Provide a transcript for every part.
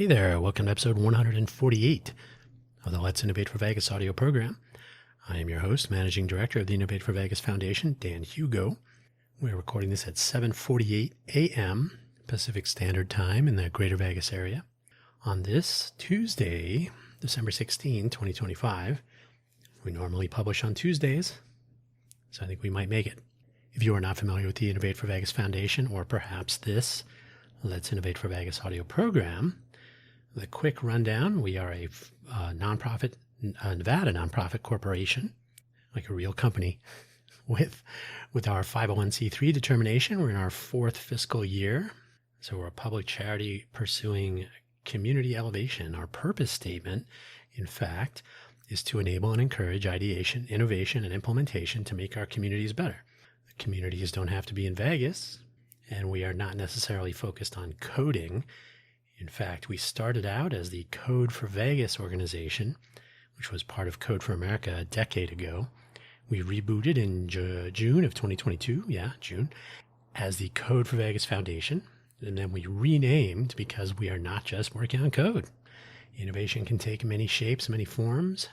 Hey there, welcome to episode 148 of the Let's Innovate for Vegas audio program. I am your host, Managing Director of the Innovate for Vegas Foundation, Dan Hugo. We're recording this at 7:48 a.m. Pacific Standard Time in the Greater Vegas area on this Tuesday, December 16, 2025. We normally publish on Tuesdays, so I think we might make it. If you are not familiar with the Innovate for Vegas Foundation, or perhaps this Let's Innovate for Vegas audio program, the quick rundown: we are a nonprofit, Nevada nonprofit corporation, like a real company, with our 501c3 determination. We're in our fourth fiscal year, so we're a public charity pursuing community elevation. Our purpose statement, in fact, is to enable and encourage ideation, innovation, and implementation to make our communities better. The communities don't have to be in Vegas, and we are not necessarily focused on coding. In fact, we started out as the Code for Vegas organization, which was part of Code for America a decade ago. We rebooted in June of 2022, June, as the Code for Vegas Foundation. And then we renamed because we are not just working on code. Innovation can take many shapes, many forms.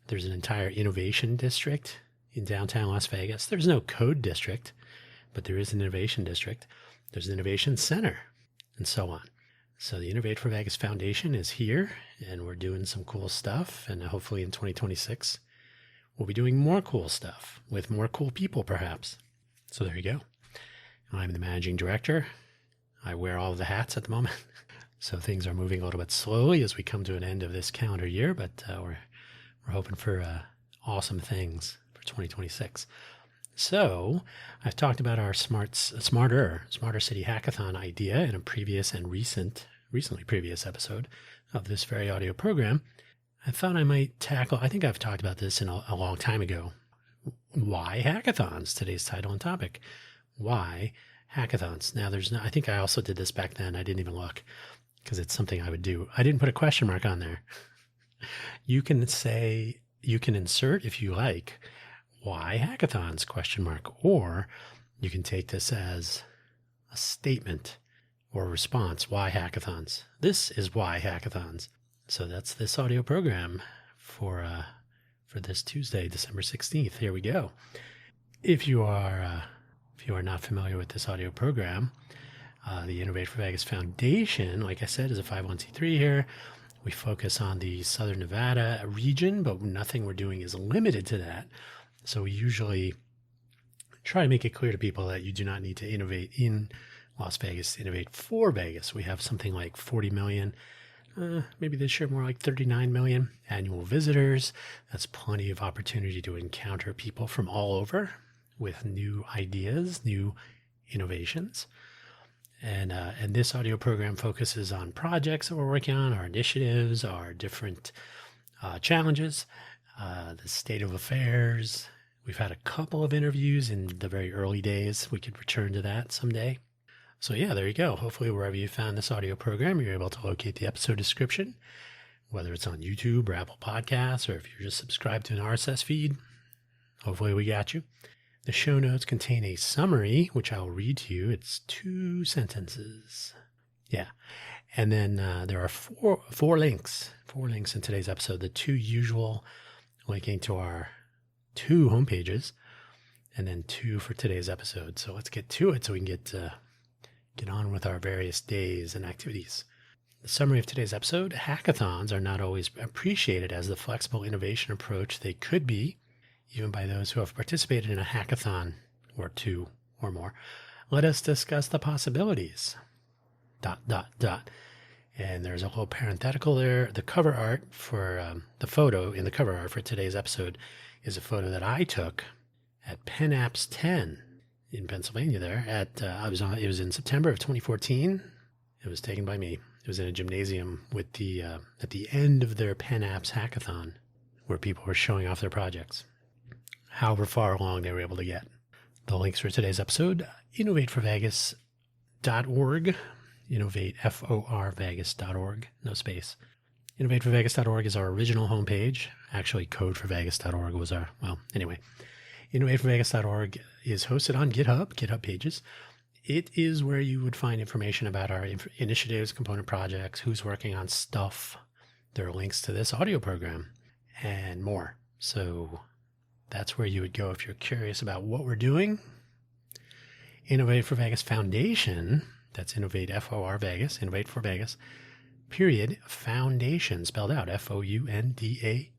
There's an entire innovation district in downtown Las Vegas. There's no code district, but there is an innovation district. There's an innovation center, and so on. So the Innovate for Vegas Foundation is here, and we're doing some cool stuff. And hopefully in 2026, we'll be doing more cool stuff with more cool people, perhaps. So there you go. I'm the managing director. I wear all of the hats at the moment. So things are moving a little bit slowly as we come to an end of this calendar year, but we're hoping for awesome things for 2026. So I've talked about our Smarter City Hackathon idea in a previous and recently previous episode of this very audio program. I thought I might tackle, I think I've talked about this in a long time ago. Why hackathons? Today's title and topic. Why hackathons? Now I think I also did this back then. I didn't even look because it's something I would do. I didn't put a question mark on there. You can insert, if you like, why hackathons, ? Or you can take this as a statement or response. Why hackathons? This is why hackathons. So that's this audio program for this Tuesday, December 16th. Here we go. If you are not familiar with this audio program, the Innovate for Vegas Foundation, like I said, is a 501c3 here. We focus on the Southern Nevada region, but nothing we're doing is limited to that. So we usually try to make it clear to people that you do not need to innovate in Las Vegas to innovate for Vegas. We have something like 40 million, maybe this year more like 39 million annual visitors. That's plenty of opportunity to encounter people from all over with new ideas, new innovations. And this audio program focuses on projects that we're working on, our initiatives, our different challenges, the state of affairs. We've had a couple of interviews in the very early days. We could return to that someday. So yeah, there you go. Hopefully wherever you found this audio program, you're able to locate the episode description, whether it's on YouTube or Apple Podcasts, or if you're just subscribed to an RSS feed. Hopefully we got you. The show notes contain a summary, which I'll read to you. It's 2 sentences. Yeah. And then there are four links in today's episode. The 2 usual, linking to our 2 homepages, and then 2 for today's episode. So let's get to it so we can get on with our various days and activities. The summary of today's episode: hackathons are not always appreciated as the flexible innovation approach they could be, even by those who have participated in a hackathon or 2 or more. Let us discuss the possibilities. ... And there's a little parenthetical there. The cover art for the photo in the cover art for today's episode is a photo that I took at PennApps X in Pennsylvania there. It was in September of 2014. It was taken by me. It was in a gymnasium with at the end of their PennApps Hackathon, where people were showing off their projects, however far along they were able to get. The links for today's episode: innovateforvegas.org. innovateforvegas.org, no space. Innovateforvegas.org is our original homepage. Actually, codeforvegas.org was anyway. Innovateforvegas.org is hosted on GitHub pages. It is where you would find information about our initiatives, component projects, who's working on stuff. There are links to this audio program and more. So that's where you would go if you're curious about what we're doing. Innovate for Vegas Foundation, that's Innovate FOR Vegas, Innovate for Vegas, period, Foundation, spelled out, Foundatation.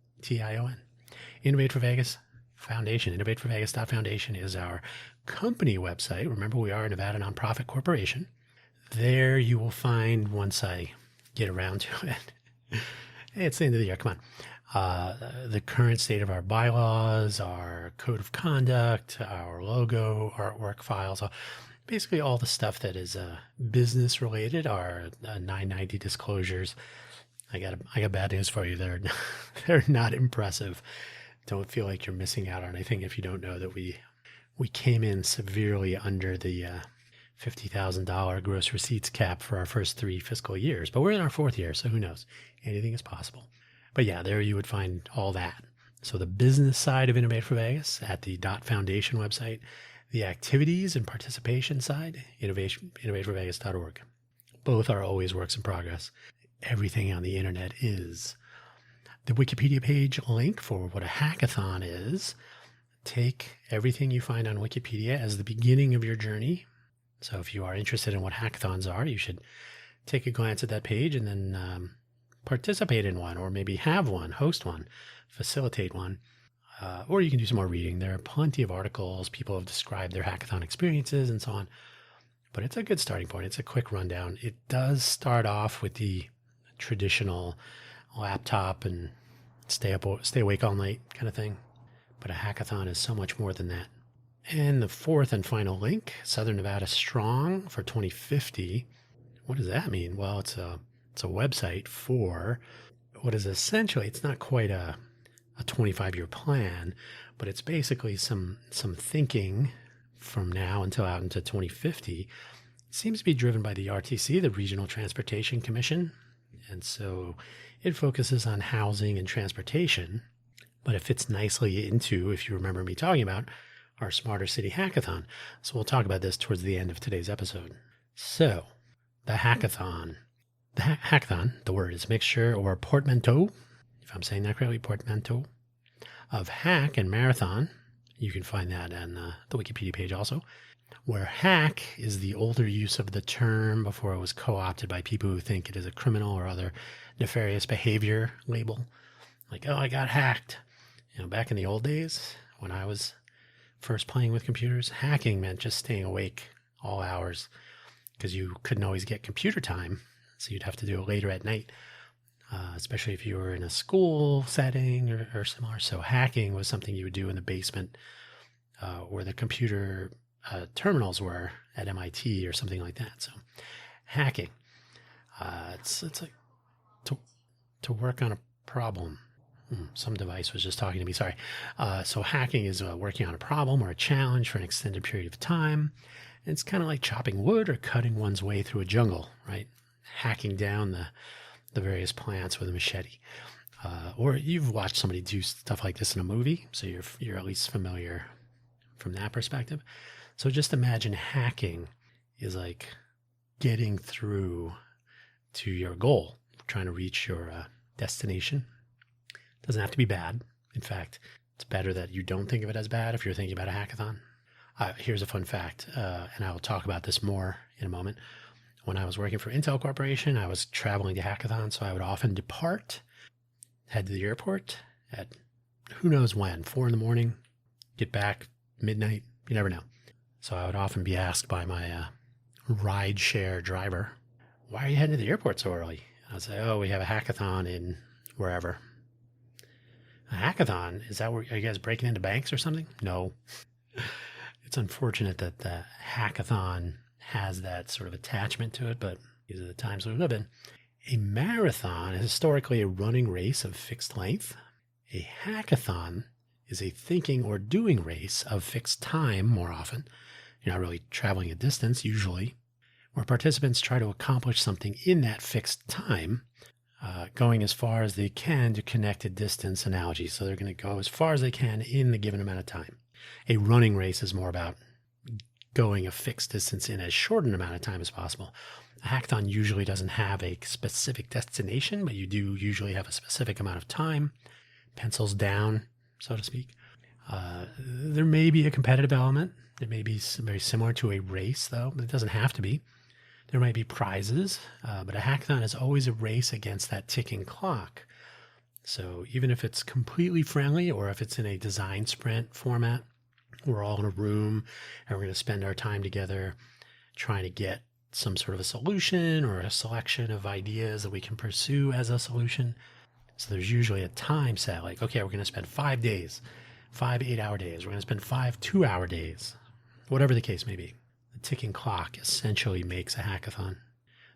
Innovate for Vegas Foundation, innovateforvegas.foundation is our company website. Remember, we are a Nevada nonprofit corporation. There you will find, once I get around to it, hey, it's the end of the year, come on, the current state of our bylaws, our code of conduct, our logo, artwork files, basically all the stuff that is business related, our 990 disclosures. I got bad news for you. They're not impressive. Don't feel like you're missing out on anything if you don't know that we came in severely under the $50,000 gross receipts cap for our first 3 fiscal years. But we're in our 4th year, so who knows? Anything is possible. But yeah, there you would find all that. So the business side of Innovate for Vegas at the .foundation website, the activities and participation side, innovateforvegas.org. Both are always works in progress. Everything on the internet is. The Wikipedia page link for what a hackathon is. Take everything you find on Wikipedia as the beginning of your journey. So if you are interested in what hackathons are, you should take a glance at that page and then participate in one, or maybe have one, host one, facilitate one. Or you can do some more reading. There are plenty of articles. People have described their hackathon experiences and so on. But it's a good starting point. It's a quick rundown. It does start off with the traditional laptop and stay awake all night kind of thing. But a hackathon is so much more than that. And the 4th and final link, Southern Nevada Strong for 2050. What does that mean? Well, it's a website for what is essentially, it's not quite a 25-year plan, but it's basically some thinking from now until out into 2050. It seems to be driven by the RTC, the Regional Transportation Commission. And so it focuses on housing and transportation, but it fits nicely into, if you remember me talking about, our Smarter City Hackathon. So we'll talk about this towards the end of today's episode. So the hackathon. The word is mixture or portmanteau, if I'm saying that correctly, portmanteau, of hack and marathon. You can find that on the Wikipedia page also, where hack is the older use of the term before it was co-opted by people who think it is a criminal or other nefarious behavior label. Like, oh, I got hacked. Back in the old days when I was first playing with computers, hacking meant just staying awake all hours because you couldn't always get computer time. So you'd have to do it later at night, especially if you were in a school setting or similar. So hacking was something you would do in the basement where the computer terminals were at MIT or something like that. So hacking, it's like to work on a problem. Some device was just talking to me, sorry. So hacking is working on a problem or a challenge for an extended period of time. And it's kind of like chopping wood or cutting one's way through a jungle, right? Hacking down the various plants with a machete. Or you've watched somebody do stuff like this in a movie, so you're at least familiar from that perspective. So just imagine hacking is like getting through to your goal, trying to reach your destination. Doesn't have to be bad. In fact, it's better that you don't think of it as bad if you're thinking about a hackathon. Here's a fun fact, and I will talk about this more in a moment. When I was working for Intel Corporation, I was traveling to hackathons, so I would often depart, head to the airport at who knows when, 4 a.m, get back midnight, you never know. So I would often be asked by my ride share driver, why are you heading to the airport so early? I would say, oh, we have a hackathon in wherever. A hackathon? Is that where, are you guys breaking into banks or something? No. It's unfortunate that the hackathon has that sort of attachment to it, but these are the times we live in. A marathon is historically a running race of fixed length. A hackathon is a thinking or doing race of fixed time more often. You're not really traveling a distance usually, where participants try to accomplish something in that fixed time, going as far as they can to connect a distance analogy. So they're going to go as far as they can in the given amount of time. A running race is more about going a fixed distance in as short an amount of time as possible. A hackathon usually doesn't have a specific destination, but you do usually have a specific amount of time, pencils down, so to speak. There may be a competitive element. It may be very similar to a race, though, but it doesn't have to be. There might be prizes, but a hackathon is always a race against that ticking clock. So even if it's completely friendly or if it's in a design sprint format, we're all in a room and we're going to spend our time together trying to get some sort of a solution or a selection of ideas that we can pursue as a solution. So there's usually a time set, like, okay, we're going to spend 5 days, 5 8-hour days. We're going to spend 5 2-hour days, whatever the case may be. The ticking clock essentially makes a hackathon.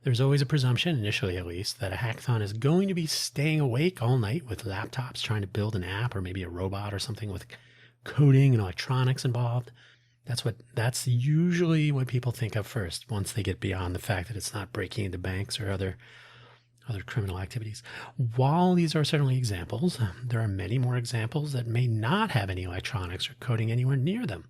There's always a presumption, initially at least, that a hackathon is going to be staying awake all night with laptops trying to build an app or maybe a robot or something with coding and electronics involved. That's usually what people think of first once they get beyond the fact that it's not breaking into banks or other criminal activities. While these are certainly examples, there are many more examples that may not have any electronics or coding anywhere near them.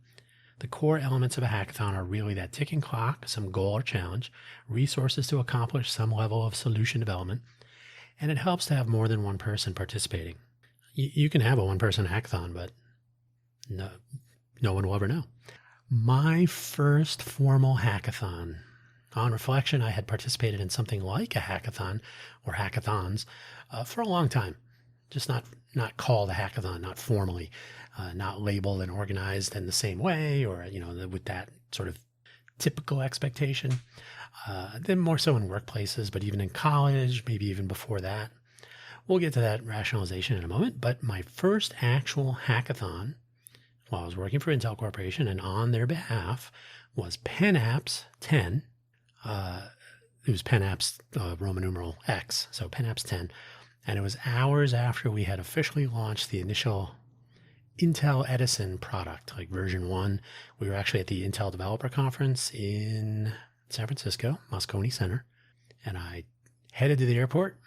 The core elements of a hackathon are really that ticking clock, some goal or challenge, resources to accomplish some level of solution development, and it helps to have more than one person participating. You can have a one-person hackathon, but no one will ever know. My first formal hackathon, on reflection, I had participated in something like a hackathon or hackathons for a long time, just not called a hackathon, not formally, not labeled and organized in the same way or, with that sort of typical expectation. Then more so in workplaces, but even in college, maybe even before that. We'll get to that rationalization in a moment, but my first actual hackathon while I was working for Intel Corporation and on their behalf was PennApps 10. It was PennApps Roman numeral X, so PennApps 10. And it was hours after we had officially launched the initial Intel Edison product, like version 1. We were actually at the Intel Developer Conference in San Francisco, Moscone Center. And I headed to the airport,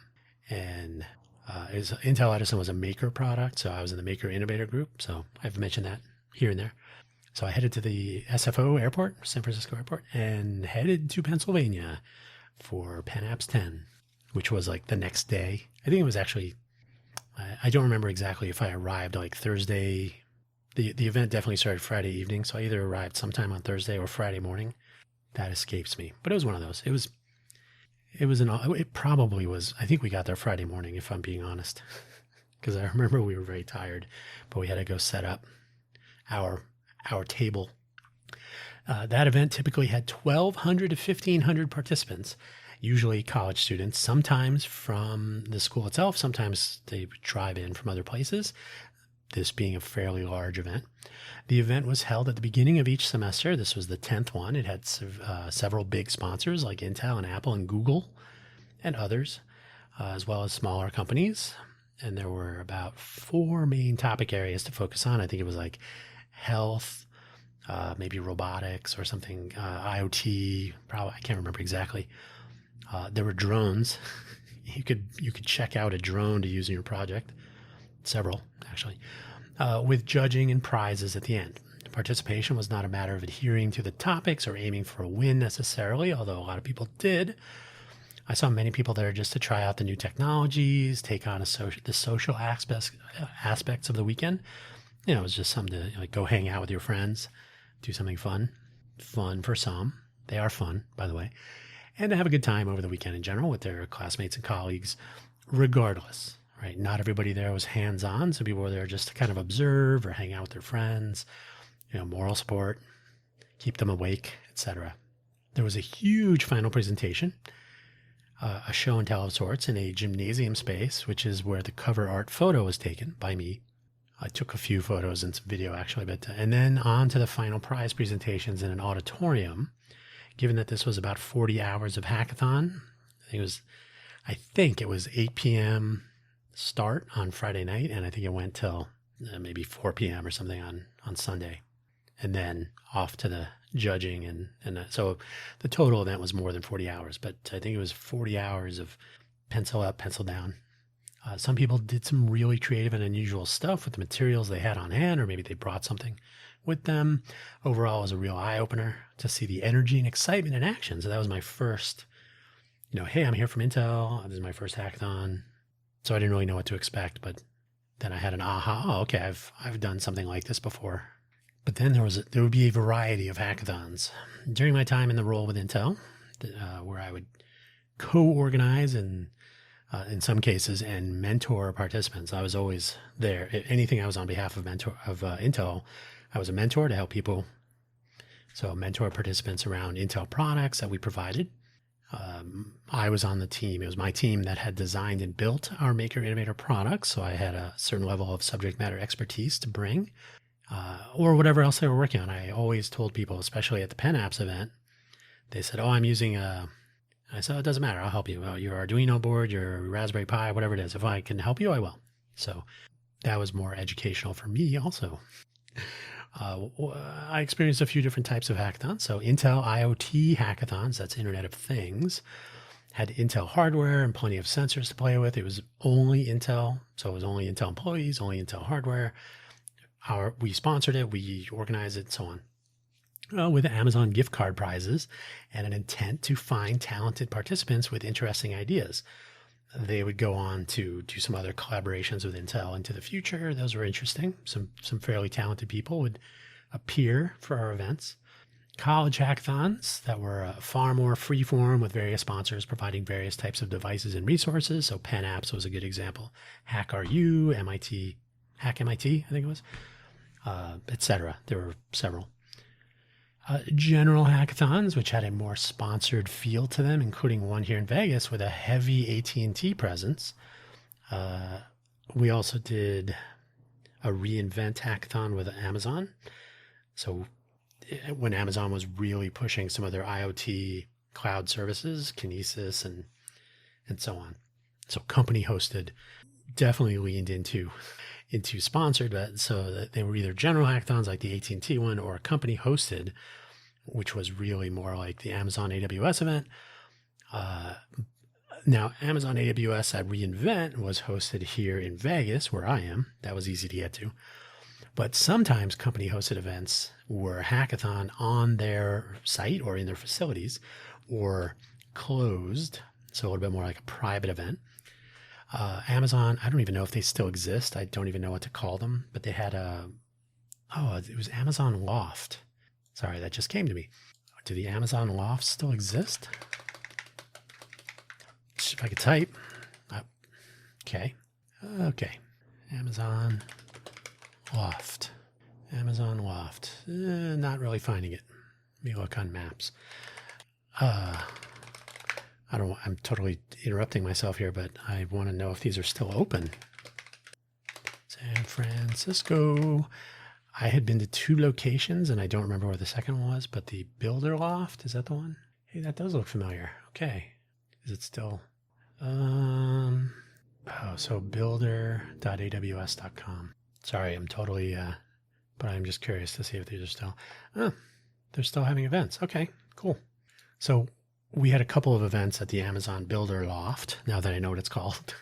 and Intel Edison was a maker product, so I was in the Maker Innovator Group. So I've mentioned that here and there. So I headed to the SFO airport, San Francisco airport, and headed to Pennsylvania for PennApps 10, which was like the next day. I think it was actually, I don't remember exactly if I arrived like Thursday. The event definitely started Friday evening, so I either arrived sometime on Thursday or Friday morning. That escapes me, but it was one of those. It probably was, I think we got there Friday morning, if I'm being honest, because I remember we were very tired, but we had to go set up our table. That event typically had 1,200 to 1,500 participants, usually college students, sometimes from the school itself, sometimes they would drive in from other places, this being a fairly large event. The event was held at the beginning of each semester. This was the 10th one. It had several big sponsors like Intel and Apple and Google and others, as well as smaller companies. And there were about 4 main topic areas to focus on. I think it was like health, maybe robotics or something, IoT, probably, I can't remember exactly. There were drones. You could check out a drone to use in your project. Several, actually, with judging and prizes at the end. Participation was not a matter of adhering to the topics or aiming for a win necessarily, although a lot of people did. I saw many people there just to try out the new technologies, take on the social aspects of the weekend. It was just something to go hang out with your friends, do something fun. Fun for some. They are fun, by the way. And to have a good time over the weekend in general with their classmates and colleagues, regardless. Right? Not everybody there was hands-on, so people were there just to kind of observe or hang out with their friends, moral support, keep them awake, etc. There was a huge final presentation, a show and tell of sorts in a gymnasium space, which is where the cover art photo was taken by me. I took a few photos and some video actually, and then on to the final prize presentations in an auditorium. Given that this was about 40 hours of hackathon, I think it was 8 p.m. start on Friday night, and I think it went till maybe 4 p.m. or something on Sunday, and then off to the judging, and so the total event was more than 40 hours, but I think it was 40 hours of pencil up, pencil down, Some people did some really creative and unusual stuff with the materials they had on hand, or maybe they brought something with them. Overall, it was a real eye-opener to see the energy and excitement in action. So that was my first, hey, I'm here from Intel. This is my first hackathon. So I didn't really know what to expect, but then I had an aha. Oh, okay, I've done something like this before. But then there would be a variety of hackathons. During my time in the role with Intel, where I would co-organize and in some cases and mentor participants. I was always there. Anything I was on behalf of Intel, I was a mentor to help people. So mentor participants around Intel products that we provided. I was on the team. It was my team that had designed and built our Maker Innovator products. So I had a certain level of subject matter expertise to bring, or whatever else they were working on. I always told people, especially at the PennApps event, they said, oh, I'm using I said, it doesn't matter. I'll help you. Your Arduino board, your Raspberry Pi, whatever it is. If I can help you, I will. So that was more educational for me also. I experienced a few different types of hackathons. So Intel IoT hackathons, that's Internet of Things, had Intel hardware and plenty of sensors to play with. It was only Intel. So it was only Intel employees, only Intel hardware. We sponsored it, we organized it, and so on. With Amazon gift card prizes and an intent to find talented participants with interesting ideas. They would go on to do some other collaborations with Intel into the future. Those were interesting. Some fairly talented people would appear for our events. College hackathons that were far more freeform with various sponsors providing various types of devices and resources. So PennApps was a good example. HackRU, MIT, Hack MIT, I think it was, etc. There were several. General hackathons, which had a more sponsored feel to them, including one here in Vegas with a heavy AT&T presence. We also did a reInvent hackathon with Amazon. So when Amazon was really pushing some of their IoT cloud services, Kinesis and so on. So company hosted, definitely leaned into sponsored, but so that they were either general hackathons like the AT&T one or company hosted, which was really more like the Amazon AWS event. Now, Amazon AWS at reInvent was hosted here in Vegas, where I am. That was easy to get to. But sometimes company hosted events were a hackathon on their site or in their facilities or closed. So a little bit more like a private event. Amazon, I don't even know if they still exist. I don't even know what to call them, but they had it was Amazon Loft. Sorry, that just came to me. Do the Amazon Lofts still exist? If I could type. Okay. Amazon Loft. Amazon Loft. Not really finding it. Let me look on maps. I'm totally interrupting myself here, but I want to know if these are still open. San Francisco. I had been to 2 locations, and I don't remember where the second one was, but the Builder Loft, is that the one? Hey, that does look familiar. Okay. Is it still? So builder.aws.com. Sorry, I'm totally, but I'm just curious to see if these are still, they're still having events. Okay, cool. So we had a couple of events at the Amazon Builder Loft, now that I know what it's called,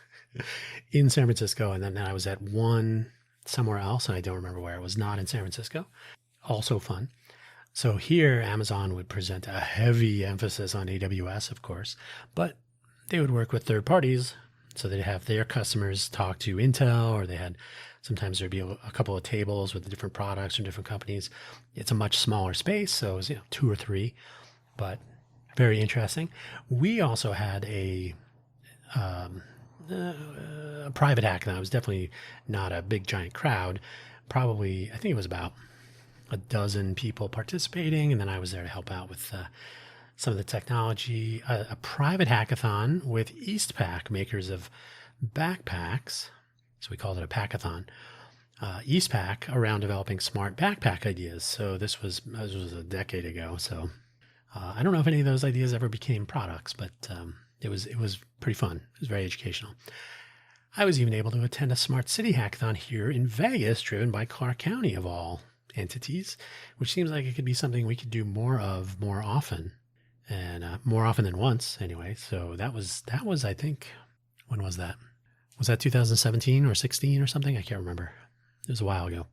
in San Francisco. And then I was at one somewhere else, and I don't remember where. It was not in San Francisco. Also fun. So here, Amazon would present a heavy emphasis on AWS, of course, but they would work with third parties. So they'd have their customers talk to Intel, or sometimes there'd be a couple of tables with different products from different companies. It's a much smaller space, so it was 2 or 3, but very interesting. We also had a private hackathon. It was definitely not a big giant crowd. Probably, I think it was about a dozen people participating, and then I was there to help out with some of the technology. A private hackathon with Eastpak, makers of backpacks. So we called it a packathon. Eastpak, around developing smart backpack ideas. So this was a decade ago. So I don't know if any of those ideas ever became products, but it was pretty fun. It was very educational. I was even able to attend a smart city hackathon here in Vegas, driven by Clark County of all entities, which seems like it could be something we could do more of more often, and more often than once anyway. So that was I think, when was that? Was that 2017 or 16 or something? I can't remember. It was a while ago.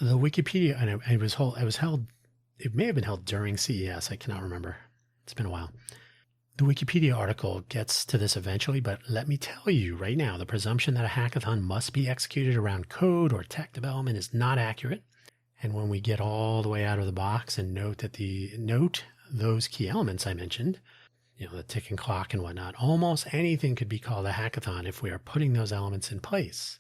The Wikipedia, and it was held, it may have been held during CES. I cannot remember. It's been a while. The Wikipedia article gets to this eventually, but let me tell you right now, the presumption that a hackathon must be executed around code or tech development is not accurate. And when we get all the way out of the box and note those key elements I mentioned, the ticking clock and whatnot, almost anything could be called a hackathon if we are putting those elements in place.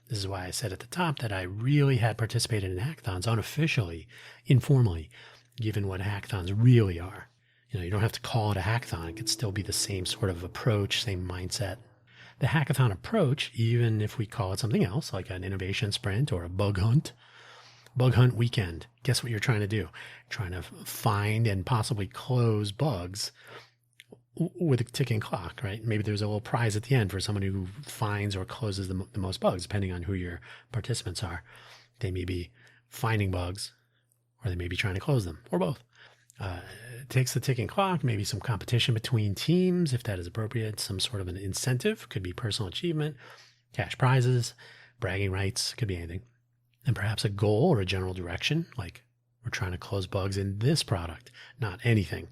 This is why I said at the top that I really had participated in hackathons unofficially, informally, given what hackathons really are. You don't have to call it a hackathon. It could still be the same sort of approach, same mindset. The hackathon approach, even if we call it something else, like an innovation sprint or a bug hunt weekend, guess what you're trying to do? You're trying to find and possibly close bugs with a ticking clock, right? Maybe there's a little prize at the end for someone who finds or closes the most bugs, depending on who your participants are. They may be finding bugs, or they may be trying to close them, or both. It takes the ticking clock, maybe some competition between teams, if that is appropriate, some sort of an incentive, could be personal achievement, cash prizes, bragging rights, could be anything. And perhaps a goal or a general direction, like we're trying to close bugs in this product, not anything.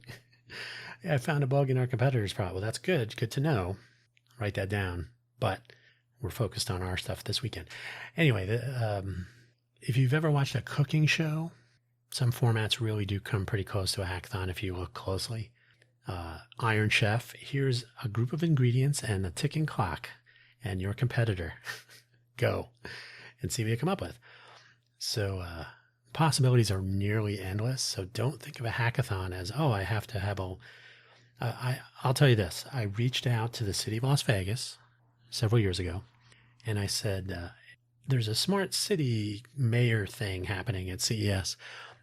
I found a bug in our competitor's product. Well, that's good. Good to know. Write that down. But we're focused on our stuff this weekend. Anyway, if you've ever watched a cooking show, some formats really do come pretty close to a hackathon if you look closely. Iron Chef, here's a group of ingredients and a ticking clock, and your competitor. Go and see what you come up with. So possibilities are nearly endless. So don't think of a hackathon as, I have to have I'll tell you this. I reached out to the city of Las Vegas several years ago, and I said, there's a smart city mayor thing happening at CES.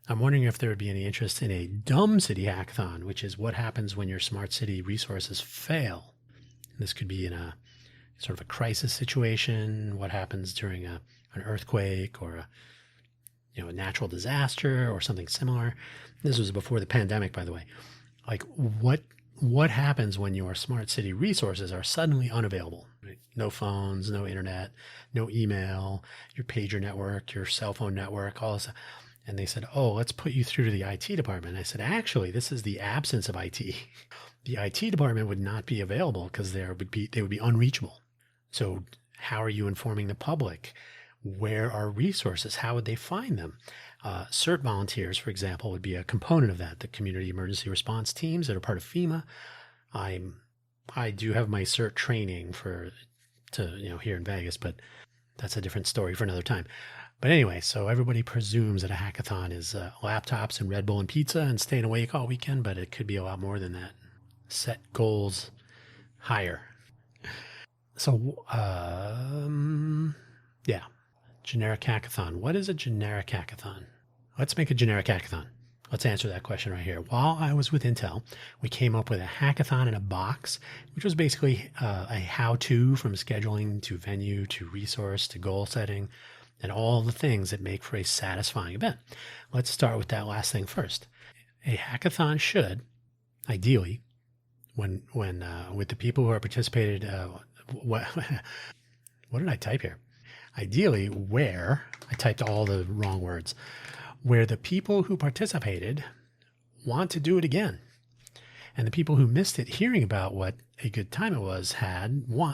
I'm wondering if there would be any interest in a dumb city hackathon, which is what happens when your smart city resources fail. This could be in a sort of a crisis situation, what happens during an earthquake or a natural disaster or something similar. This was before the pandemic, by the way. Like what happens when your smart city resources are suddenly unavailable? Right? No phones, no internet, no email, your pager network, your cell phone network, all this. And they said, let's put you through to the IT department. And I said, actually, this is the absence of IT. The IT department would not be available because they would be unreachable. So how are you informing the public? Where are resources? How would they find them? CERT volunteers, for example, would be a component of that. The community emergency response teams that are part of FEMA. I do have my CERT training here in Vegas, but that's a different story for another time. But anyway, so everybody presumes that a hackathon is laptops and Red Bull and pizza and staying awake all weekend, but it could be a lot more than that. Set goals higher. So, generic hackathon. What is a generic hackathon? Let's make a generic hackathon. Let's answer that question right here. While I was with Intel, we came up with a hackathon in a box, which was basically a how-to from scheduling to venue to resource to goal setting and all the things that make for a satisfying event. Let's start with that last thing first. A hackathon should, ideally, when with the people who are participated, what did I type here? Ideally, I typed all the wrong words, where the people who participated want to do it again. And the people who missed it, hearing about what a good time it was, I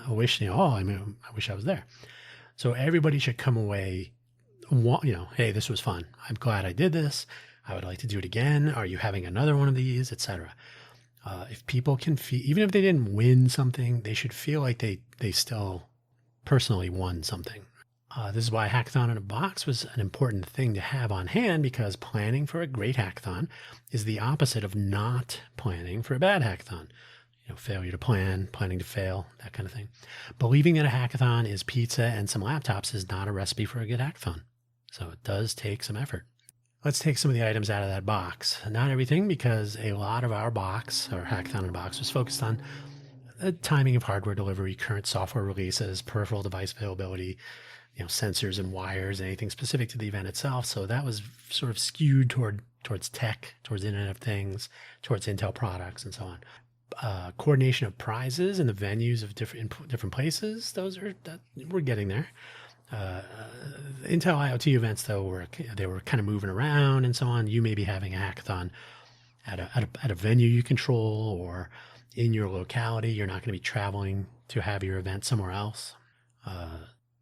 wish I was there. So everybody should come away, hey, this was fun. I'm glad I did this. I would like to do it again. Are you having another one of these, etc.? If people can feel, even if they didn't win something, they should feel like they still personally won something. This is why Hackathon in a Box was an important thing to have on hand, because planning for a great hackathon is the opposite of not planning for a bad hackathon. Failure to plan, planning to fail, that kind of thing. Believing that a hackathon is pizza and some laptops is not a recipe for a good hackathon. So it does take some effort. Let's take some of the items out of that box. Not everything, because a lot of our box, or Hackathon in a Box, was focused on the timing of hardware delivery, current software releases, peripheral device availability, sensors and wires, anything specific to the event itself. So that was sort of skewed towards tech, towards Internet of Things, towards Intel products, and so on. Coordination of prizes and the venues of different places. We're getting there. Intel IoT events, though, they were kind of moving around and so on. You may be having a hackathon at a venue you control or in your locality. You're not going to be traveling to have your event somewhere else.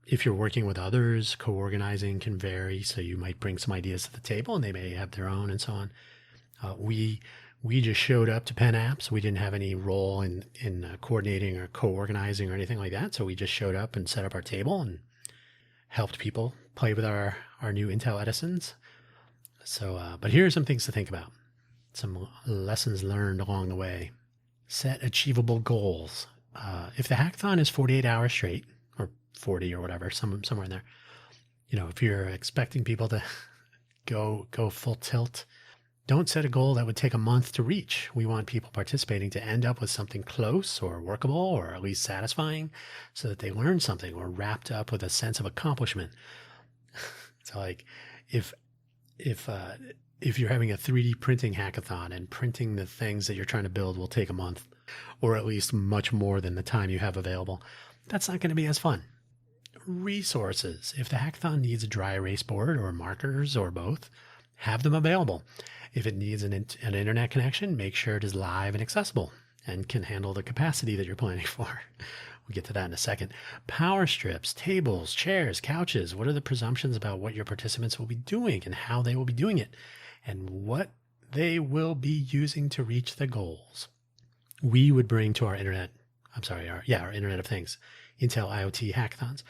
If you're working with others, co-organizing can vary. So you might bring some ideas to the table and they may have their own and so on. We just showed up to PennApps. We didn't have any role in coordinating or co-organizing or anything like that. So we just showed up and set up our table and helped people play with our new Intel Edisons. So, but here are some things to think about. Some lessons learned along the way. Set achievable goals. If the hackathon is 48 hours straight, or 40 or whatever, somewhere in there, if you're expecting people to go full tilt, don't set a goal that would take a month to reach. We want people participating to end up with something close or workable or at least satisfying so that they learn something or wrapped up with a sense of accomplishment. So like if you're having a 3D printing hackathon and printing the things that you're trying to build will take a month or at least much more than the time you have available, that's not going to be as fun. Resources. If the hackathon needs a dry erase board or markers or both, have them available. If it needs an internet connection, make sure it is live and accessible and can handle the capacity that you're planning for. We'll get to that in a second. Power strips, tables, chairs, couches. What are the presumptions about what your participants will be doing and how they will be doing it and what they will be using to reach the goals? We would bring to our Internet of Things, Intel IoT hackathons.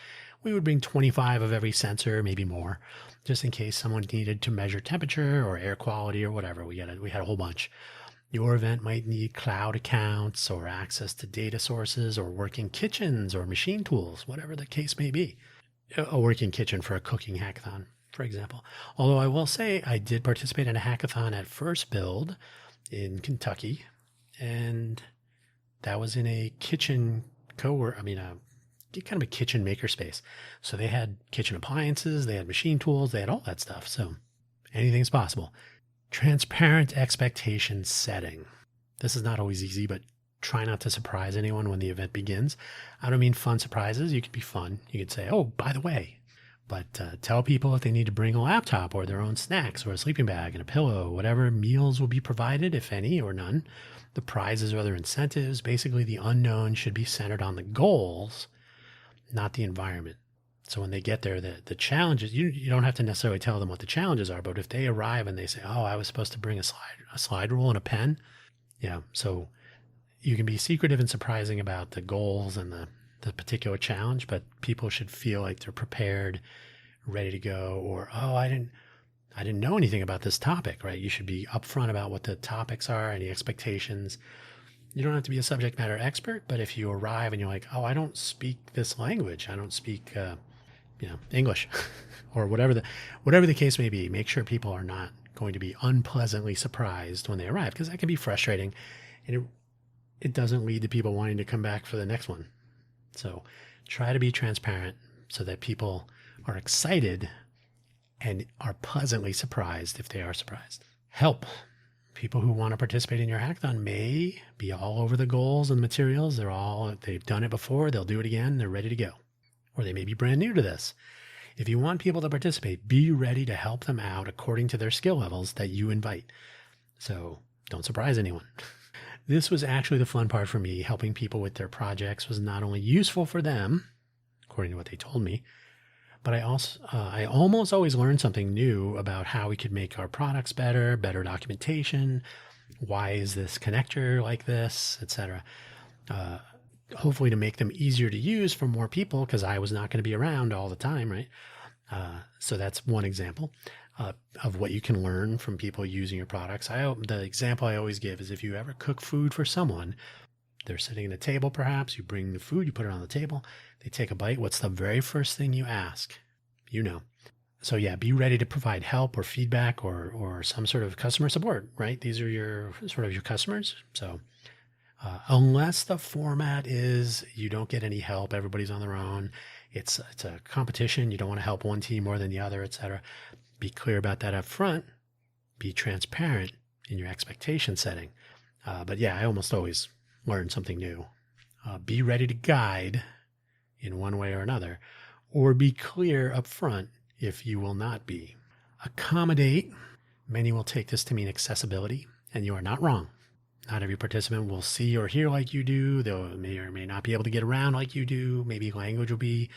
We would bring 25 of every sensor, maybe more, just in case someone needed to measure temperature or air quality or whatever. We had a whole bunch. Your event might need cloud accounts or access to data sources or working kitchens or machine tools, whatever the case may be. A working kitchen for a cooking hackathon, for example. Although I will say I did participate in a hackathon at First Build in Kentucky, and that was in a kitchen kind of a kitchen makerspace. So they had kitchen appliances, they had machine tools, they had all that stuff. So anything's possible. Transparent expectation setting. This is not always easy, but try not to surprise anyone when the event begins. I don't mean fun surprises. You could be fun. You could say, oh, by the way, but tell people if they need to bring a laptop or their own snacks or a sleeping bag and a pillow, whatever meals will be provided, if any or none, the prizes or other incentives. Basically, the unknown should be centered on the goals, not the environment. So when they get there, the challenges, you don't have to necessarily tell them what the challenges are, but if they arrive and they say, oh, I was supposed to bring a slide rule and a pen. Yeah. So you can be secretive and surprising about the goals and the particular challenge, but people should feel like they're prepared, ready to go, or, oh, I didn't know anything about this topic, right? You should be upfront about what the topics are, any expectations. You don't have to be a subject matter expert, but if you arrive and you're like, oh, I don't speak this language, I don't speak, English or whatever the case may be, make sure people are not going to be unpleasantly surprised when they arrive, because that can be frustrating and it doesn't lead to people wanting to come back for the next one. So try to be transparent so that people are excited and are pleasantly surprised if they are surprised. Help. People who want to participate in your hackathon may be all over the goals and the materials. They've done it before. They'll do it again. They're ready to go. Or they may be brand new to this. If you want people to participate, be ready to help them out according to their skill levels that you invite. So don't surprise anyone. This was actually the fun part for me. Helping people with their projects was not only useful for them, according to what they told me, but I almost always learned something new about how we could make our products better documentation. Why is this connector like this, etc. Hopefully to make them easier to use for more people, because I was not going to be around all the time, right? So that's one example of what you can learn from people using your products. The example I always give is if you ever cook food for someone, they're sitting at a table perhaps, you bring the food, you put it on the table, they take a bite. What's the very first thing you ask? So yeah, be ready to provide help or feedback or some sort of customer support, right? These are your customers. So unless the format is you don't get any help, everybody's on their own, it's a competition, you don't want to help one team more than the other, etc. Be clear about that up front. Be transparent in your expectation setting. But yeah, I almost always learn something new. Be ready to guide in one way or another, or be clear up front if you will not be. Accommodate. Many will take this to mean accessibility, and you are not wrong. Not every participant will see or hear like you do. They may or may not be able to get around like you do. Maybe languages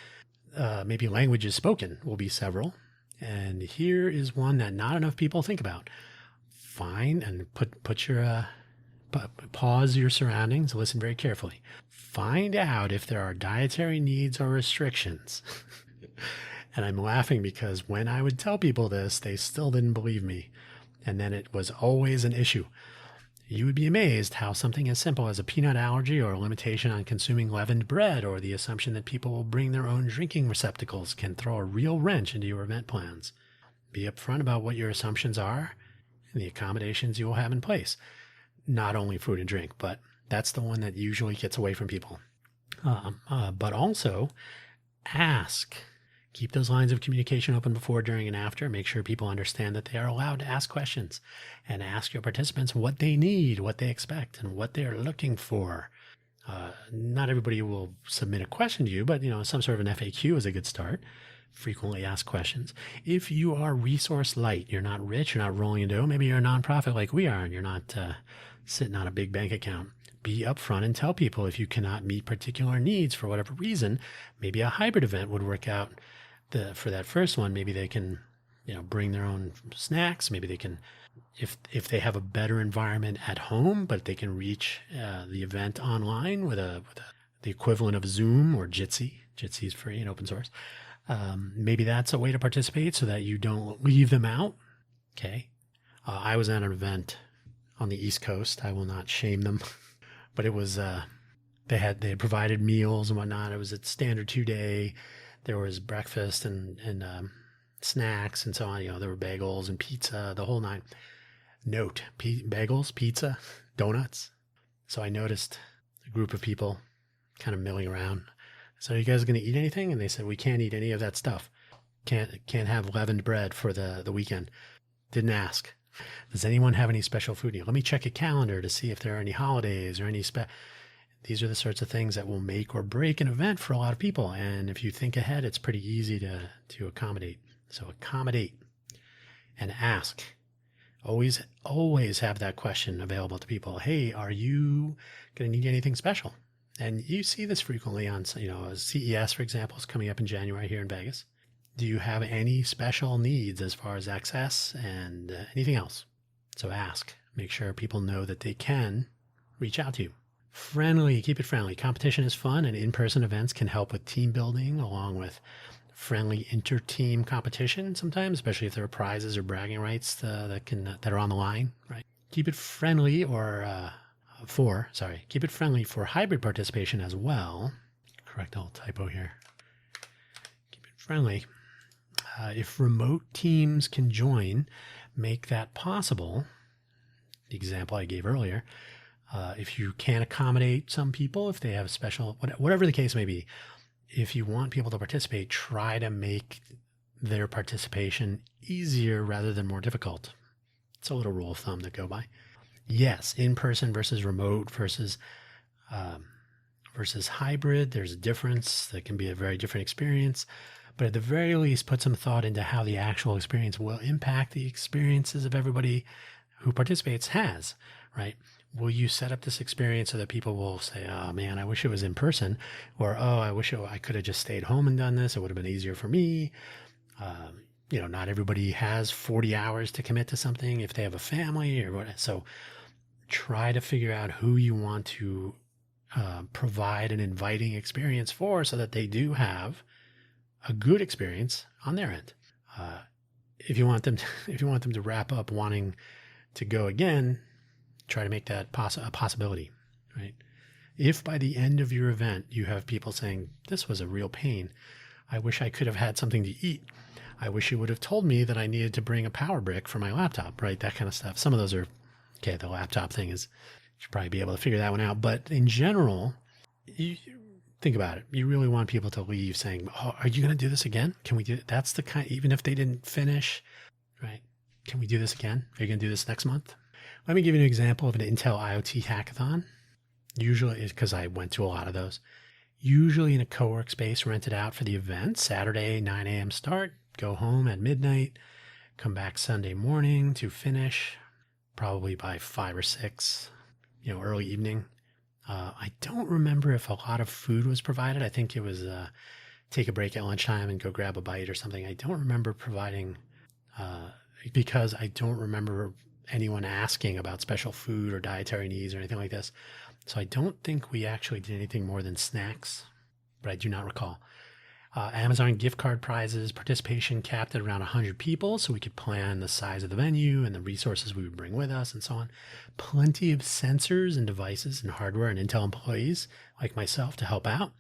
spoken will be several. And here is one that not enough people think about. Find and pause your surroundings. Listen very carefully. Find out if there are dietary needs or restrictions. And I'm laughing because when I would tell people this, they still didn't believe me. And then it was always an issue. You would be amazed how something as simple as a peanut allergy or a limitation on consuming leavened bread or the assumption that people will bring their own drinking receptacles can throw a real wrench into your event plans. Be upfront about what your assumptions are and the accommodations you will have in place. Not only food and drink, but that's the one that usually gets away from people. But also ask. Keep those lines of communication open before, during, and after. Make sure people understand that they are allowed to ask questions, and ask your participants what they need, what they expect, and what they're looking for. Not everybody will submit a question to you, but some sort of an FAQ is a good start. Frequently asked questions. If you are resource light, you're not rich, you're not rolling in dough, maybe you're a nonprofit like we are, and you're not sitting on a big bank account. Be upfront and tell people if you cannot meet particular needs for whatever reason. Maybe a hybrid event would work out. For that first one, maybe they can, bring their own snacks. Maybe they can, if they have a better environment at home, but they can reach the event online with the equivalent of Zoom or Jitsi. Jitsi is free and open source. Maybe that's a way to participate so that you don't leave them out. Okay. I was at an event on the East Coast. I will not shame them, but it was, they had provided meals and whatnot. It was a standard 2-day. There was breakfast and snacks and so on. There were bagels and pizza, the whole nine. Note, bagels, pizza, donuts. So I noticed a group of people kind of milling around. So are you guys going to eat anything? And they said, we can't eat any of that stuff. Can't have leavened bread for the weekend. Didn't ask. Does anyone have any special food? Let me check a calendar to see if there are any holidays or any These are the sorts of things that will make or break an event for a lot of people. And if you think ahead, it's pretty easy to accommodate. So accommodate and ask. Always have that question available to people. Hey, are you going to need anything special? And you see this frequently on, CES, for example, is coming up in January here in Vegas. Do you have any special needs as far as access and anything else? So ask. Make sure people know that they can reach out to you. Friendly, keep it friendly. Competition is fun, and in-person events can help with team building along with friendly inter-team competition sometimes, especially if there are prizes or bragging rights that are on the line, right? Keep it friendly keep it friendly for hybrid participation as well. Correct all typo here. Keep it friendly. If remote teams can join, make that possible. The example I gave earlier. If you can't accommodate some people, if they have special, whatever the case may be, if you want people to participate, try to make their participation easier rather than more difficult. It's a little rule of thumb to go by. Yes, in-person versus remote versus hybrid. There's a difference. That can be a very different experience. But at the very least, put some thought into how the actual experience will impact the experiences of everybody who participates has, right? Will you set up this experience so that people will say, oh man, I wish it was in person, or, oh, I wish I could have just stayed home and done this. It would have been easier for me. Not everybody has 40 hours to commit to something if they have a family or what. So try to figure out who you want to provide an inviting experience for so that they do have a good experience on their end. If you want them to wrap up wanting to go again, try to make that a possibility, right? If by the end of your event, you have people saying, this was a real pain. I wish I could have had something to eat. I wish you would have told me that I needed to bring a power brick for my laptop, right? That kind of stuff. Some of those are, okay, the laptop thing is, you should probably be able to figure that one out. But in general, you think about it. You really want people to leave saying, oh, are you going to do this again? Can we do it? That's the kind, even if they didn't finish, right? Can we do this again? Are you going to do this next month? Let me give you an example of an Intel IoT hackathon. Usually, because I went to a lot of those. Usually in a co-work space rented out for the event. Saturday, 9 a.m. start, go home at midnight, come back Sunday morning to finish, probably by 5 or 6, early evening. I don't remember if a lot of food was provided. I think it was take a break at lunchtime and go grab a bite or something. I don't remember providing, because I don't remember anyone asking about special food or dietary needs or anything like this. So I don't think we actually did anything more than snacks, but I do not recall. Amazon gift card prizes, participation capped at around 100 people, so we could plan the size of the venue and the resources we would bring with us and so on. Plenty of sensors and devices and hardware and Intel employees like myself to help out.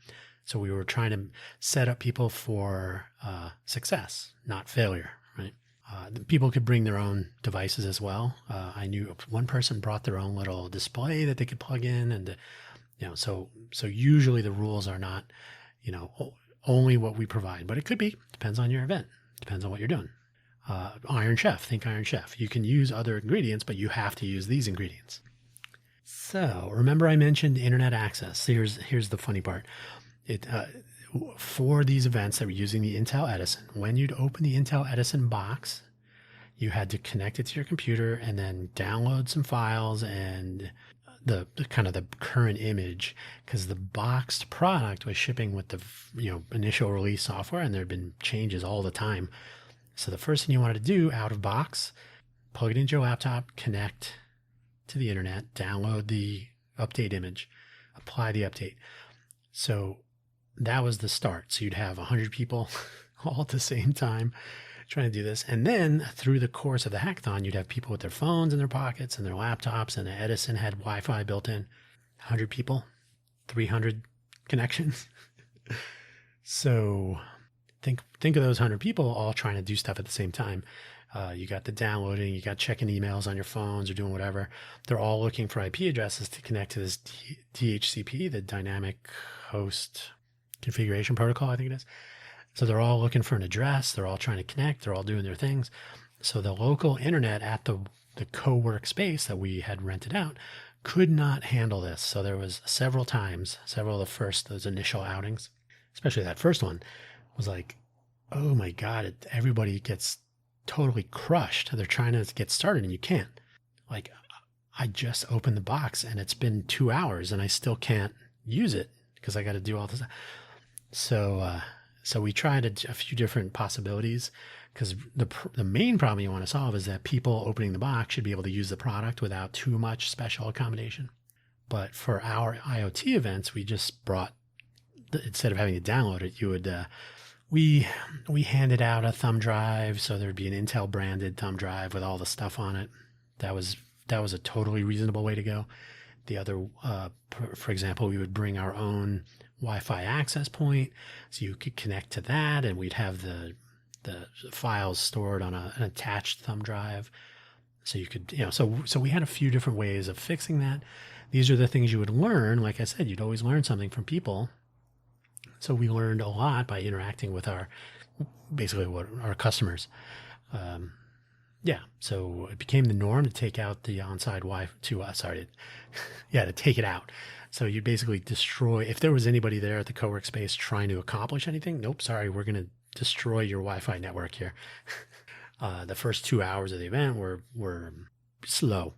So we were trying to set up people for success, not failure, right? People could bring their own devices as well. I knew one person brought their own little display that they could plug in, and so usually the rules are not, only what we provide, but it could be. Depends on your event. Depends on what you're doing. Iron Chef. Think Iron Chef. You can use other ingredients, but you have to use these ingredients. So remember, I mentioned internet access. Here's the funny part. For these events that were using the Intel Edison, when you'd open the Intel Edison box, you had to connect it to your computer and then download some files and the kind of the current image, because the boxed product was shipping with the initial release software, and there had been changes all the time. So the first thing you wanted to do out of box, plug it into your laptop, connect to the internet, download the update image, apply the update. So that was the start. So you'd have 100 people all at the same time trying to do this. And then through the course of the hackathon, you'd have people with their phones in their pockets and their laptops, and the Edison had Wi-Fi built in. 100 people, 300 connections. So think of those 100 people all trying to do stuff at the same time. You got the downloading, you got checking emails on your phones or doing whatever. They're all looking for IP addresses to connect to this DHCP, the Dynamic Host Configuration Protocol, I think it is. So they're all looking for an address. They're all trying to connect. They're all doing their things. So the local internet at the co-work space that we had rented out could not handle this. So there was several of those initial outings, especially that first one, was like, oh my God, everybody gets totally crushed. They're trying to get started and you can't. Like, I just opened the box and it's been 2 hours and I still can't use it because I got to do all this. So we tried a few different possibilities, because the main problem you want to solve is that people opening the box should be able to use the product without too much special accommodation. But for our IoT events, we just brought, instead of having to download it, you would we handed out a thumb drive, so there'd be an Intel branded thumb drive with all the stuff on it. That was a totally reasonable way to go. The other, for example, we would bring our own Wi-Fi access point, so you could connect to that, and we'd have the files stored on an attached thumb drive. So you could, so we had a few different ways of fixing that. These are the things you would learn. Like I said, you'd always learn something from people. So we learned a lot by interacting with our customers. So it became the norm to take out the on-site Wi-Fi to take it out. So you basically destroy, if there was anybody there at the co-work space trying to accomplish anything, nope, sorry, we're going to destroy your Wi-Fi network here. The first 2 hours of the event were slow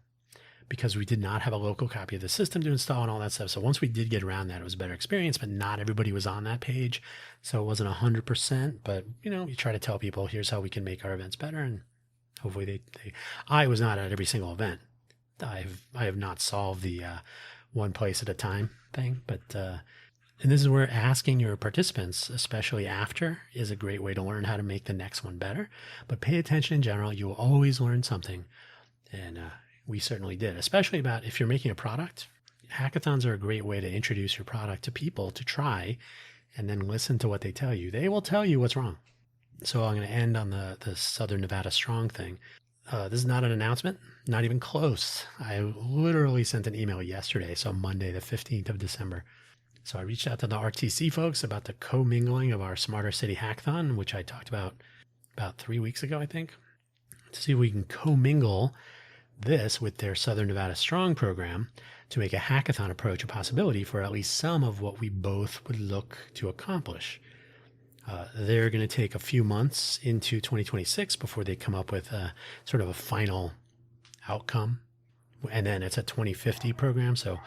because we did not have a local copy of the system to install and all that stuff. So once we did get around that, it was a better experience, but not everybody was on that page. So it wasn't 100%, but we try to tell people, here's how we can make our events better. And hopefully I was not at every single event. I have not solved the one place at a time thing, but and this is where asking your participants, especially after, is a great way to learn how to make the next one better. But pay attention in general. You will always learn something, and we certainly did, especially about if you're making a product. Hackathons are a great way to introduce your product to people to try, and then listen to what they tell you. They will tell you what's wrong. So I'm going to end on the Southern Nevada Strong thing. This is not an announcement, not even close. I literally sent an email yesterday, so Monday, the 15th of December. So I reached out to the RTC folks about the co-mingling of our Smarter City Hackathon, which I talked about 3 weeks ago, I think, to see if we can co-mingle this with their Southern Nevada Strong program to make a hackathon approach a possibility for at least some of what we both would look to accomplish. They're going to take a few months into 2026 before they come up with a sort of a final outcome. And then it's a 2050 program. So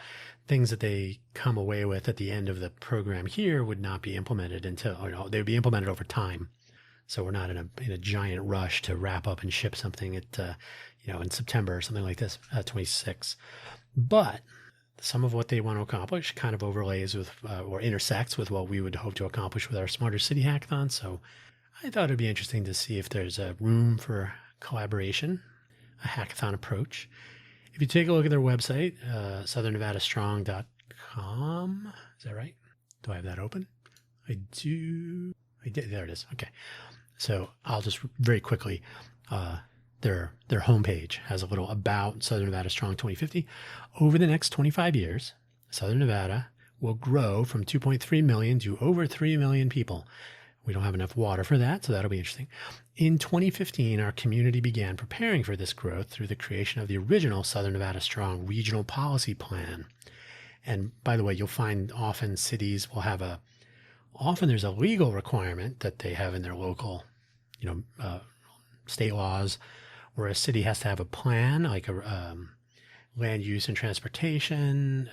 things that they come away with at the end of the program here would not be implemented until, they would be implemented over time. So we're not in a giant rush to wrap up and ship something at, in September or something like this, 26. But some of what they want to accomplish kind of overlays with or intersects with what we would hope to accomplish with our Smarter City Hackathon. So I thought it'd be interesting to see if there's a room for collaboration, a hackathon approach. If you take a look at their website, southernnevadastrong.com, is that right? Do I have that open? I do. I did. There it is. Okay. So I'll just very quickly, their homepage has a little about Southern Nevada Strong 2050. Over the next 25 years, Southern Nevada will grow from 2.3 million to over 3 million people. We don't have enough water for that, so that'll be interesting. In 2015, our community began preparing for this growth through the creation of the original Southern Nevada Strong Regional Policy Plan. And by the way, you'll find often cities will have often there's a legal requirement that they have in their local, state laws, where a city has to have a plan, like a land use and transportation,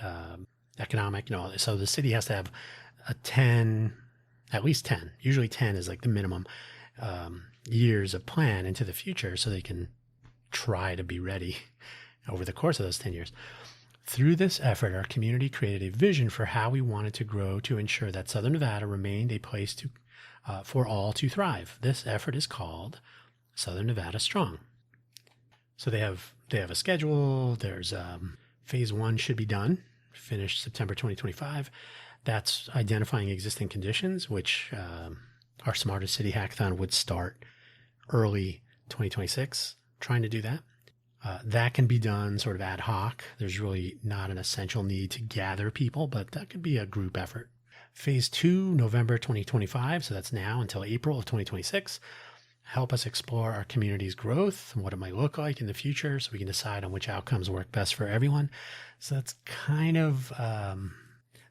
economic, so the city has to have at least 10, usually 10 is like the minimum, years of plan into the future so they can try to be ready over the course of those 10 years. Through this effort, our community created a vision for how we wanted to grow to ensure that Southern Nevada remained a place for all to thrive. This effort is called Southern Nevada Strong. So they have a schedule. There's phase 1 should be done, finished September 2025. That's identifying existing conditions, which our Smarter City Hackathon would start early 2026, trying to do that. That can be done sort of ad hoc. There's really not an essential need to gather people, but that could be a group effort. Phase 2, November 2025, so that's now until April of 2026. Help us explore our community's growth and what it might look like in the future so we can decide on which outcomes work best for everyone. So that's kind of,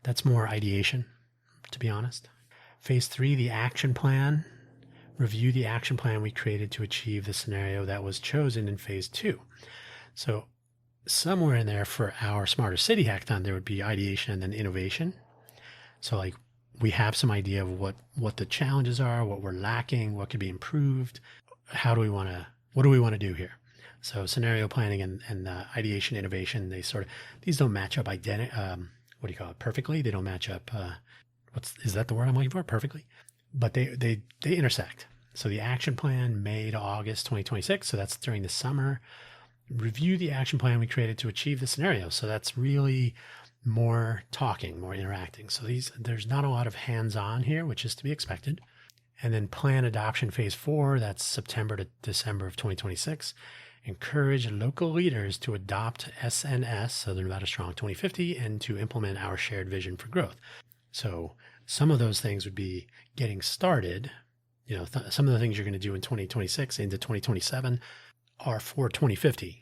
that's more ideation, to be honest. Phase 3, the action plan. Review the action plan we created to achieve the scenario that was chosen in phase 2. So somewhere in there for our Smarter City Hackathon, there would be ideation and then innovation. So like we have some idea of what the challenges are, what we're lacking, what could be improved. What do we want to do here? So scenario planning and ideation, innovation, these don't match up perfectly. They don't match up. Is that the word I'm looking for? Perfectly. But they intersect. So the action plan, May to August 2026. So that's during the summer. Review the action plan we created to achieve the scenario. So that's really more talking, more interacting. So there's not a lot of hands-on here, which is to be expected. And then plan adoption phase 4. That's September to December of 2026. Encourage local leaders to adopt SNS, Southern Nevada Strong 2050, and to implement our shared vision for growth. So some of those things would be getting started. Some of the things you're going to do in 2026 into 2027 are for 2050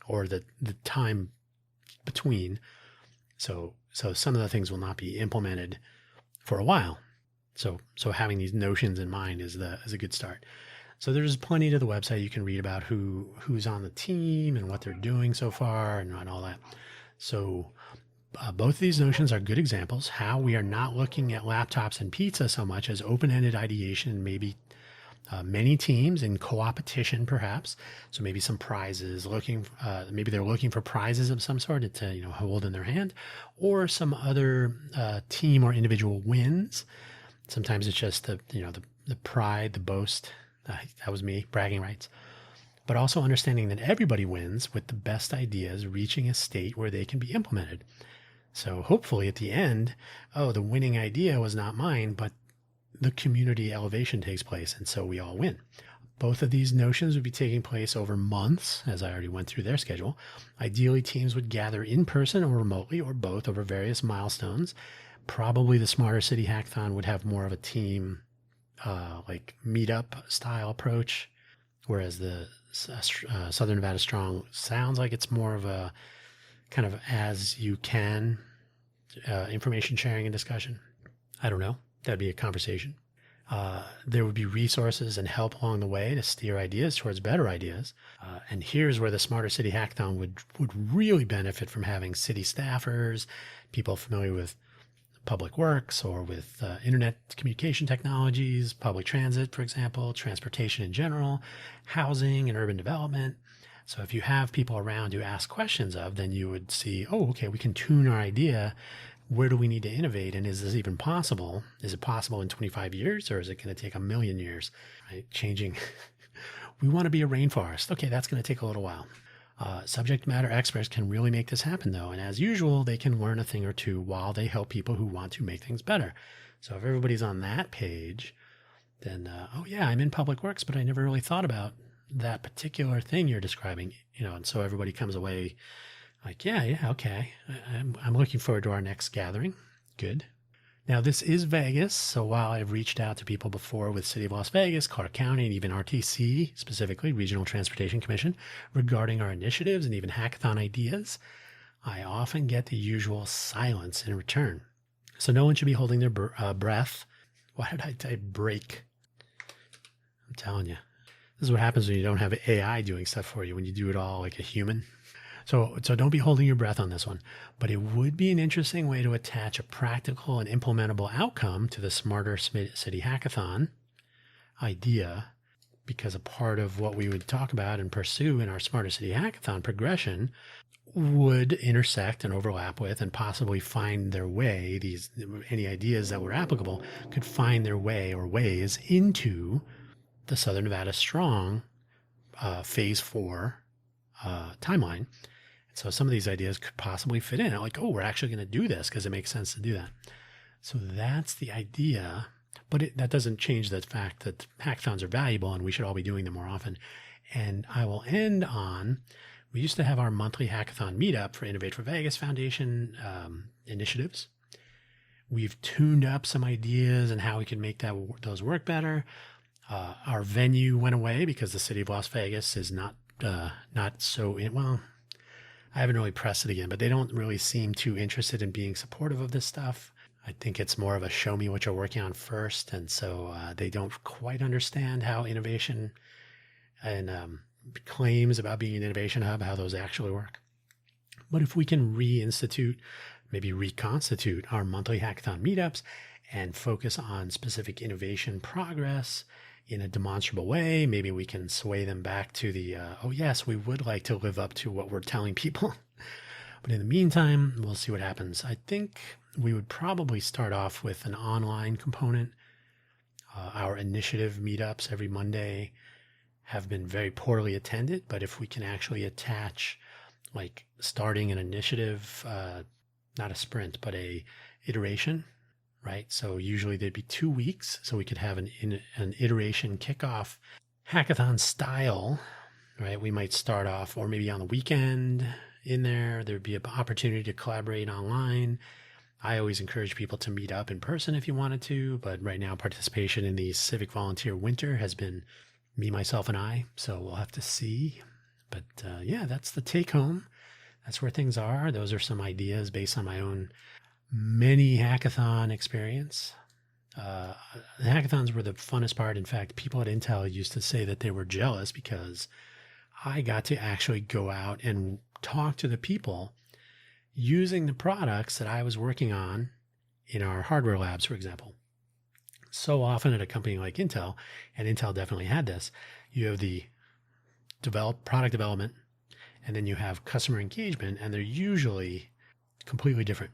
or the time between. So some of the things will not be implemented for a while. So having these notions in mind is a good start. So there's plenty to the website. You can read about who's on the team and what they're doing so far and all that. So both of these notions are good examples how we are not looking at laptops and pizza so much as open-ended ideation, maybe many teams in co-opetition perhaps. So maybe some prizes, maybe they're looking for prizes of some sort to hold in their hand, or some other team or individual wins. Sometimes it's just the pride, the boast. That was me, bragging rights. But also understanding that everybody wins with the best ideas reaching a state where they can be implemented. So hopefully at the end, the winning idea was not mine, but the community elevation takes place, and so we all win. Both of these notions would be taking place over months, as I already went through their schedule. Ideally, teams would gather in person or remotely, or both, over various milestones. Probably the Smarter City Hackathon would have more of a team, like meetup style approach. whereas the Southern Nevada Strong sounds like it's more of a kind of as you can information sharing and discussion. I don't know. That'd be a conversation. There would be resources and help along the way to steer ideas towards better ideas. And here's where the Smarter City Hackathon would really benefit from having city staffers, people familiar with public works or with internet communication technologies, public transit, for example, transportation in general, housing and urban development. So if you have people around to ask questions of, then you would see, oh, okay, we can tune our idea. Where do we need to innovate? And is this even possible? Is it possible in 25 years or is it going to take 1,000,000 years? Right? Changing. We want to be a rainforest. Okay, that's going to take a little while. Subject matter experts can really make this happen, though. And as usual, they can learn a thing or two while they help people who want to make things better. So if everybody's on that page, then, oh yeah, I'm in public works, but I never really thought about that particular thing you're describing, and so everybody comes away like, yeah, okay. I'm looking forward to our next gathering. Good. Now, this is Vegas, so while I've reached out to people before with City of Las Vegas, Clark County, and even RTC, specifically Regional Transportation Commission, regarding our initiatives and even hackathon ideas, I often get the usual silence in return. So no one should be holding their breath. Why did I type break? I'm telling you. This is what happens when you don't have AI doing stuff for you, when you do it all like a human. So don't be holding your breath on this one, but it would be an interesting way to attach a practical and implementable outcome to the Smarter City Hackathon idea, because a part of what we would talk about and pursue in our Smarter City Hackathon progression would intersect and overlap with and possibly find their way, any ideas that were applicable could find their way or ways into the Southern Nevada Strong Phase 4 timeline. So some of these ideas could possibly fit in. Like, oh, we're actually going to do this because it makes sense to do that. So that's the idea. But that doesn't change the fact that hackathons are valuable and we should all be doing them more often. And I will end on, we used to have our monthly hackathon meetup for Innovate for Vegas Foundation initiatives. We've tuned up some ideas and how we can make those work better. Our venue went away because the City of Las Vegas is not so, well, I haven't really pressed it again, but they don't really seem too interested in being supportive of this stuff. I think it's more of a show me what you're working on first. And so they don't quite understand how innovation and claims about being an innovation hub, how those actually work. But if we can maybe reconstitute our monthly hackathon meetups and focus on specific innovation progress in a demonstrable way, maybe we can sway them back to the, oh yes, we would like to live up to what we're telling people. But in the meantime, we'll see what happens. I think we would probably start off with an online component. Our initiative meetups every Monday have been very poorly attended, but if we can actually attach, like starting an initiative, not a sprint, but a iteration, right? So usually they'd be 2 weeks. So we could have an iteration kickoff hackathon style, right? We might start off, or maybe on the weekend in there'd be an opportunity to collaborate online. I always encourage people to meet up in person if you wanted to, but right now participation in the civic volunteer winter has been me, myself, and I. So we'll have to see. But yeah, that's the take home. That's where things are. Those are some ideas based on my own mini hackathon experience. The hackathons were the funnest part. In fact, people at Intel used to say that they were jealous because I got to actually go out and talk to the people using the products that I was working on in our hardware labs, for example. So often at a company like Intel, and Intel definitely had this, you have the product development, and then you have customer engagement, and they're usually completely different.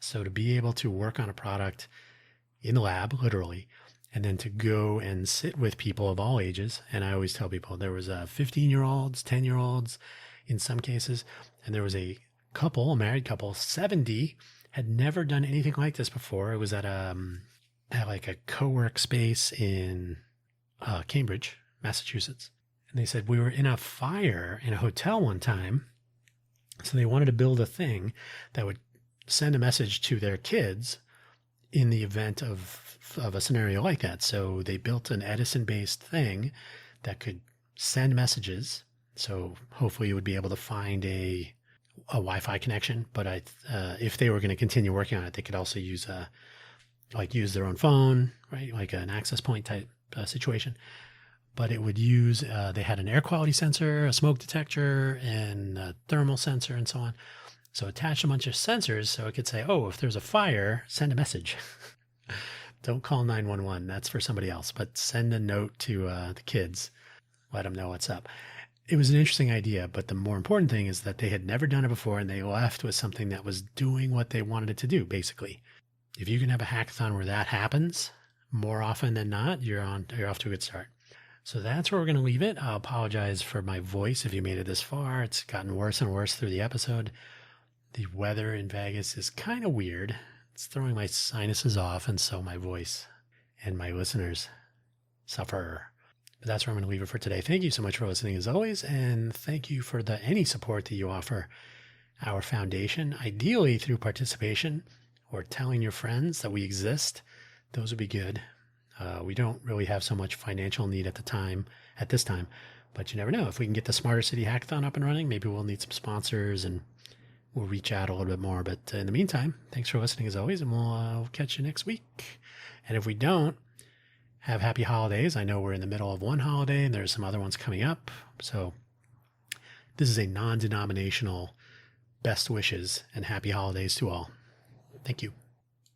So to be able to work on a product in the lab, literally, and then to go and sit with people of all ages. And I always tell people there was 15-year-olds, 10-year-olds in some cases. And there was a married couple, 70, had never done anything like this before. It was at like a co-work space in Cambridge, Massachusetts. And they said, we were in a fire in a hotel one time. So they wanted to build a thing that would send a message to their kids in the event of a scenario like that. So they built an Edison-based thing that could send messages. So hopefully you would be able to find a Wi-Fi connection. But if they were going to continue working on it, they could also use use their own phone, right? Like an access point type situation. But it would use, they had an air quality sensor, a smoke detector, and a thermal sensor, and so on. So attach a bunch of sensors so it could say, oh, if there's a fire, send a message. Don't call 911. That's for somebody else. But send a note to the kids. Let them know what's up. It was an interesting idea, but the more important thing is that they had never done it before, and they left with something that was doing what they wanted it to do, basically. If you can have a hackathon where that happens more often than not, you're off to a good start. So that's where we're going to leave it. I'll apologize for my voice if you made it this far. It's gotten worse and worse through the episode. The weather in Vegas is kind of weird. It's throwing my sinuses off, and so my voice and my listeners suffer. But that's where I'm going to leave it for today. Thank you so much for listening as always, and thank you for any support that you offer our foundation, ideally through participation or telling your friends that we exist. Those would be good. We don't really have so much financial need at this time, but you never know. If we can get the Smarter City Hackathon up and running, maybe we'll need some sponsors and we'll reach out a little bit more. But in the meantime, thanks for listening as always, and we'll catch you next week. And if we don't, have happy holidays. I know we're in the middle of one holiday and there's some other ones coming up. So this is a non-denominational best wishes and happy holidays to all. Thank you.